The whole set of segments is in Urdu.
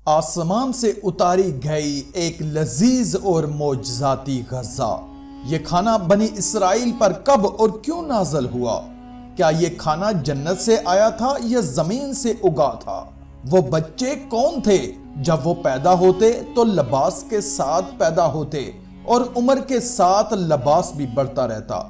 آسمان سے اتاری گئی ایک لذیذ اور معجزاتی غذا۔ یہ کھانا بنی اسرائیل پر کب اور کیوں نازل ہوا؟ کیا یہ کھانا جنت سے آیا تھا یا زمین سے اگا تھا؟ وہ بچے کون تھے؟ جب وہ پیدا ہوتے تو لباس کے ساتھ پیدا ہوتے اور عمر کے ساتھ لباس بھی بڑھتا رہتا۔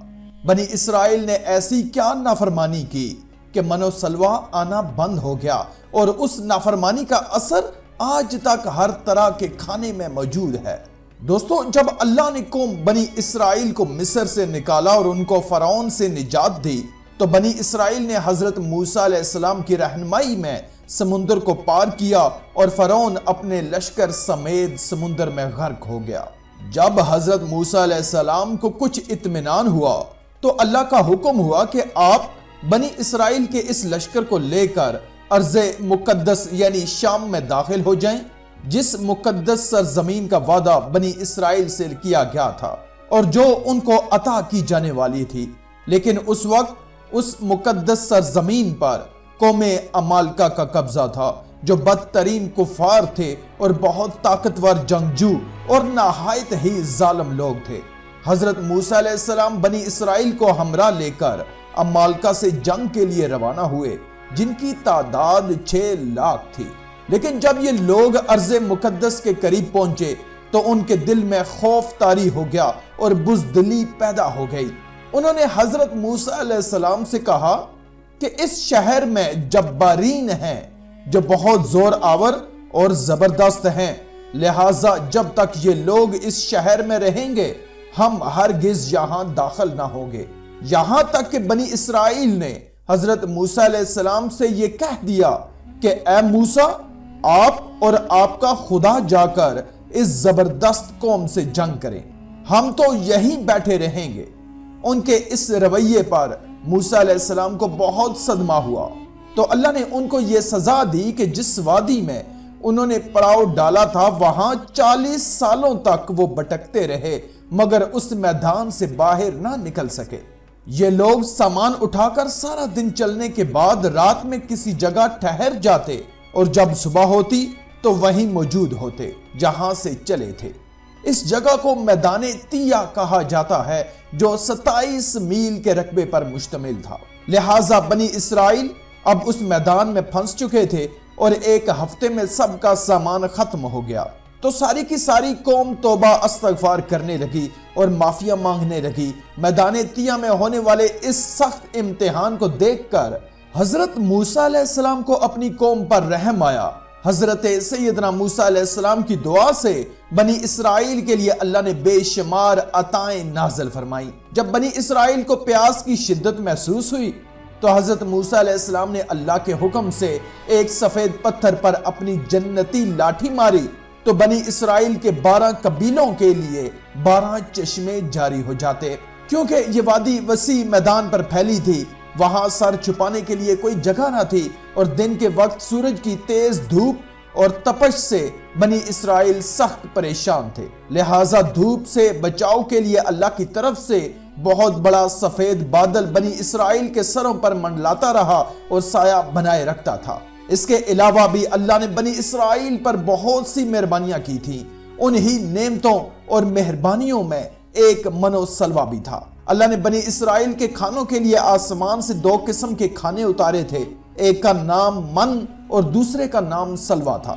بنی اسرائیل نے ایسی کیا نافرمانی کی کہ منو سلوہ آنا بند ہو گیا، اور اس نافرمانی کا اثر آج تک ہر طرح کے کھانے میں موجود ہے۔ دوستو، جب اللہ نے قوم بنی اسرائیل کو مصر سے نکالا اور ان کو فرعون سے نجات دی، تو بنی اسرائیل نے حضرت موسیٰ علیہ السلام کی رہنمائی میں سمندر کو پار کیا اور فرعون اپنے لشکر سمیت سمندر میں غرق ہو گیا۔ جب حضرت موسیٰ علیہ السلام کو کچھ اطمینان ہوا تو اللہ کا حکم ہوا کہ آپ بنی اسرائیل کے اس لشکر کو لے کر ارض مقدس یعنی شام میں داخل ہو جائیں، جس مقدس سرزمین کا وعدہ بنی اسرائیل سے کیا گیا تھا اور جو ان کو عطا کی جانے والی تھی۔ لیکن اس وقت اس مقدس سرزمین پر قوم عمالقہ کا قبضہ تھا، جو بدترین کفار تھے اور بہت طاقتور جنگجو اور نہایت ہی ظالم لوگ تھے۔ حضرت موسیٰ علیہ السلام بنی اسرائیل کو ہمراہ لے کر عمالقہ سے جنگ کے لیے روانہ ہوئے، جن کی تعداد 6 لاکھ تھی۔ لیکن جب یہ لوگ ارض مقدس کے قریب پہنچے تو ان کے دل میں خوف طاری ہو گیا اور بزدلی پیدا ہو گئی۔ انہوں نے حضرت موسیٰ علیہ السلام سے کہا کہ اس شہر میں جبارین ہیں جو بہت زور آور اور زبردست ہیں، لہٰذا جب تک یہ لوگ اس شہر میں رہیں گے ہم ہرگز یہاں داخل نہ ہوں گے۔ یہاں تک کہ بنی اسرائیل نے حضرت موسیٰ علیہ السلام سے یہ کہہ دیا کہ اے موسیٰ، آپ اور آپ کا خدا جا کر اس زبردست قوم سے جنگ کریں، ہم تو یہیں بیٹھے رہیں گے۔ ان کے اس رویے پر موسیٰ علیہ السلام کو بہت صدمہ ہوا، تو اللہ نے ان کو یہ سزا دی کہ جس وادی میں انہوں نے پڑاؤ ڈالا تھا وہاں 40 سالوں تک وہ بھٹکتے رہے، مگر اس میدان سے باہر نہ نکل سکے۔ یہ لوگ سامان اٹھا کر سارا دن چلنے کے بعد رات میں کسی جگہ ٹھہر جاتے اور جب صبح ہوتی تو وہیں موجود ہوتے جہاں سے چلے تھے۔ اس جگہ کو میدان تیہ کہا جاتا ہے، جو 27 میل کے رقبے پر مشتمل تھا۔ لہٰذا بنی اسرائیل اب اس میدان میں پھنس چکے تھے اور 1 ہفتے میں سب کا سامان ختم ہو گیا۔ تو ساری کی ساری قوم توبہ استغفار کرنے لگی اور معافی مانگنے لگی۔ میدان تیہ میں ہونے والے اس سخت امتحان کو دیکھ کر حضرت موسیٰ علیہ السلام کو اپنی قوم پر رحم آیا۔ حضرت سیدنا موسیٰ علیہ السلام کی دعا سے بنی اسرائیل کے لیے اللہ نے بے شمار عطائیں نازل فرمائیں۔ جب بنی اسرائیل کو پیاس کی شدت محسوس ہوئی تو حضرت موسیٰ علیہ السلام نے اللہ کے حکم سے ایک سفید پتھر پر اپنی جنتی لاٹھی ماری، تو بنی اسرائیل کے 12 قبیلوں کے لیے 12 چشمے جاری ہو جاتے۔ کیونکہ یہ وادی وسیع میدان پر پھیلی تھی، وہاں سر چھپانے کے لیے کوئی جگہ نہ تھی، اور دن کے وقت سورج کی تیز دھوپ اور تپش سے بنی اسرائیل سخت پریشان تھے۔ لہٰذا دھوپ سے بچاؤ کے لیے اللہ کی طرف سے بہت بڑا سفید بادل بنی اسرائیل کے سروں پر منڈلاتا رہا اور سایہ بنائے رکھتا تھا۔ اس کے علاوہ بھی اللہ نے بنی اسرائیل پر بہت سی مہربانیاں کی تھیں۔ انہی نعمتوں اور مہربانیوں میں ایک منو سلوہ بھی تھا۔ اللہ نے بنی اسرائیل کے کھانوں کے لیے آسمان سے 2 قسم کے کھانے اتارے تھے، ایک کا نام من اور دوسرے کا نام سلوہ تھا۔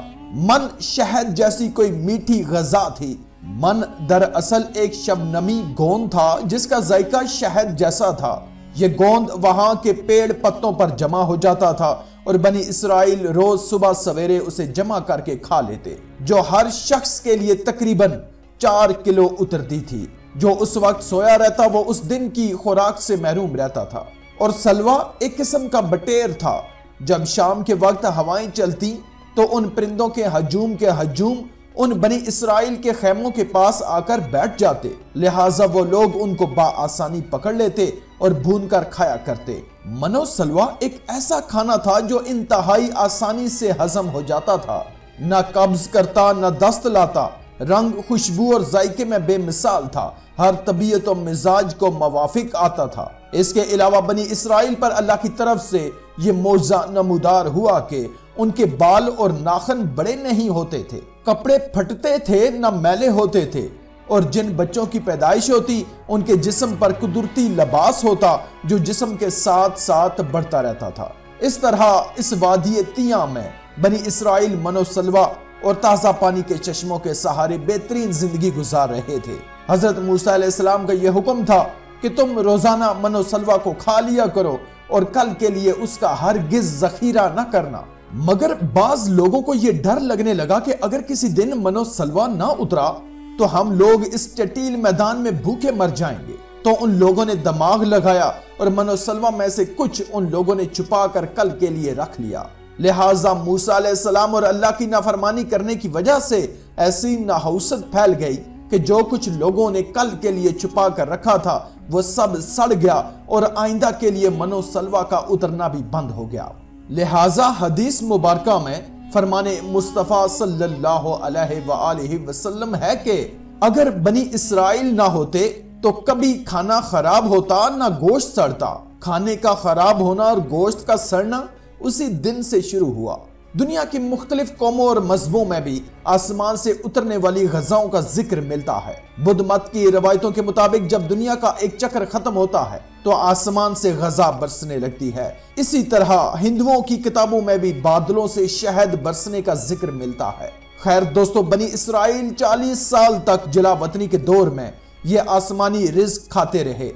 من شہد جیسی کوئی میٹھی غذا تھی۔ من دراصل ایک شبنمی گوند تھا جس کا ذائقہ شہد جیسا تھا۔ یہ گوند وہاں کے پیڑ پتوں پر جمع ہو جاتا تھا اور بنی اسرائیل روز صبح سویرے اسے جمع کر کے کھا لیتے، جو ہر شخص کے لیے تقریباً 4 کلو اترتی تھی۔ جو اس وقت سویا رہتا وہ اس دن کی خوراک سے محروم رہتا تھا۔ اور سلوہ ایک قسم کا بٹیر تھا۔ جب شام کے وقت ہوائیں چلتی تو ان پرندوں کے ہجوم ان بنی اسرائیل کے خیموں کے پاس آ کر بیٹھ جاتے، لہٰذا وہ لوگ ان کو بآسانی پکڑ لیتے اور بھون کر کھایا کرتے۔ منو سلوہ ایک ایسا کھانا تھا جو انتہائی آسانی سے ہضم ہو جاتا تھا، نہ قبض کرتا نہ دست لاتا، رنگ، خوشبو اور ذائقے میں بے مثال تھا، ہر طبیعت و مزاج کو موافق آتا تھا۔ اس کے علاوہ بنی اسرائیل پر اللہ کی طرف سے یہ معجزہ نمودار ہوا کہ ان کے بال اور ناخن بڑے نہیں ہوتے تھے، کپڑے پھٹتے تھے نہ میلے ہوتے تھے، اور جن بچوں کی پیدائش ہوتی ان کے جسم پر قدرتی لباس ہوتا جو جسم کے ساتھ ساتھ بڑھتا رہتا تھا۔ اس طرح اس وادی تیاں میں بنی اسرائیل من و سلوہ اور تازہ پانی کے چشموں کے سہارے بہترین زندگی گزار رہے تھے۔ حضرت موسیٰ علیہ السلام کا یہ حکم تھا کہ تم روزانہ من و سلوہ کو کھا لیا کرو اور کل کے لیے اس کا ہرگز ذخیرہ نہ کرنا۔ مگر بعض لوگوں کو یہ ڈر لگنے لگا کہ اگر کسی دن من و سلوہ نہ اترا تو ہم لوگ اس ٹٹیل میدان میں بھوکے مر جائیں گے۔ تو ان لوگوں نے دماغ لگایا اور من و سلوہ میں سے کچھ ان لوگوں نے چھپا کر کل کے لیے رکھ لیا۔ لہٰذا موسیٰ علیہ السلام اور اللہ کی نافرمانی کرنے کی وجہ سے ایسی نحوست پھیل گئی کہ جو کچھ لوگوں نے کل کے لیے چھپا کر رکھا تھا وہ سب سڑ گیا اور آئندہ کے لیے من و سلوہ کا اترنا بھی بند ہو گیا۔ لہٰذا حدیث مبارکہ میں فرمان مصطفیٰ صلی اللہ علیہ وآلہ وسلم ہے کہ اگر بنی اسرائیل نہ ہوتے تو کبھی کھانا خراب ہوتا نہ گوشت سڑتا۔ کھانے کا خراب ہونا اور گوشت کا سڑنا اسی دن سے شروع ہوا۔ دنیا کی مختلف قوموں اور مذہبوں میں بھی آسمان سے اترنے والی غذاؤں کا ذکر ملتا ہے۔ بدھ مت کی روایتوں کے مطابق جب دنیا کا ایک چکر ختم ہوتا ہے تو آسمان سے غذا برسنے لگتی ہے۔ اسی طرح ہندوؤں کی کتابوں میں بھی بادلوں سے شہد برسنے کا ذکر ملتا ہے۔ خیر دوستو، بنی اسرائیل 40 سال تک جلا وطنی کے دور میں یہ آسمانی رزق کھاتے رہے،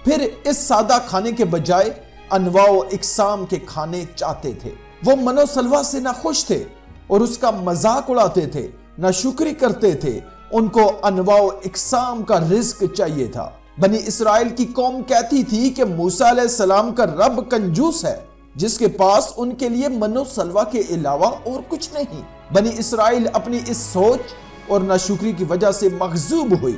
پھر اس سادہ کھانے کے بجائے انواع و اقسام کے کھانے چاہتے تھے۔ وہ من و سلوہ سے نہ خوش تھے اور اس کا مذاق اڑاتے تھے، نہ شکری کرتے تھے، ان کو انواع و اقسام کا رزق چاہیے تھا۔ بنی اسرائیل کی قوم کہتی تھی کہ موسیٰ علیہ السلام کا رب کنجوس ہے جس کے پاس ان کے لیے من و سلوہ کے علاوہ اور کچھ نہیں۔ بنی اسرائیل اپنی اس سوچ اور ناشکری کی وجہ سے مغضوب ہوئی،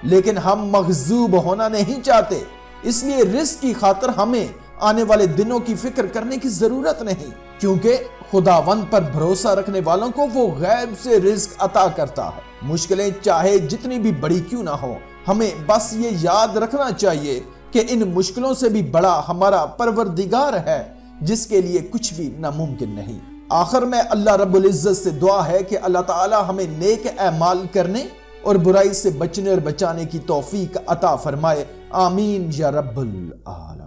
لیکن ہم مغضوب ہونا نہیں چاہتے، اس لیے رزق کی خاطر ہمیں آنے والے دنوں کی فکر کرنے کی ضرورت نہیں، کیونکہ خداوند پر بھروسہ رکھنے والوں کو وہ غیب سے رزق عطا کرتا ہے۔ مشکلیں چاہے جتنی بھی بڑی کیوں نہ ہو، ہمیں بس یہ یاد رکھنا چاہیے کہ ان مشکلوں سے بھی بڑا ہمارا پروردگار ہے جس کے لیے کچھ بھی ناممکن نہیں۔ آخر میں اللہ رب العزت سے دعا ہے کہ اللہ تعالی ہمیں نیک اعمال کرنے اور برائی سے بچنے اور بچانے کی توفیق عطا فرمائے۔ آمین یا رب العالمین۔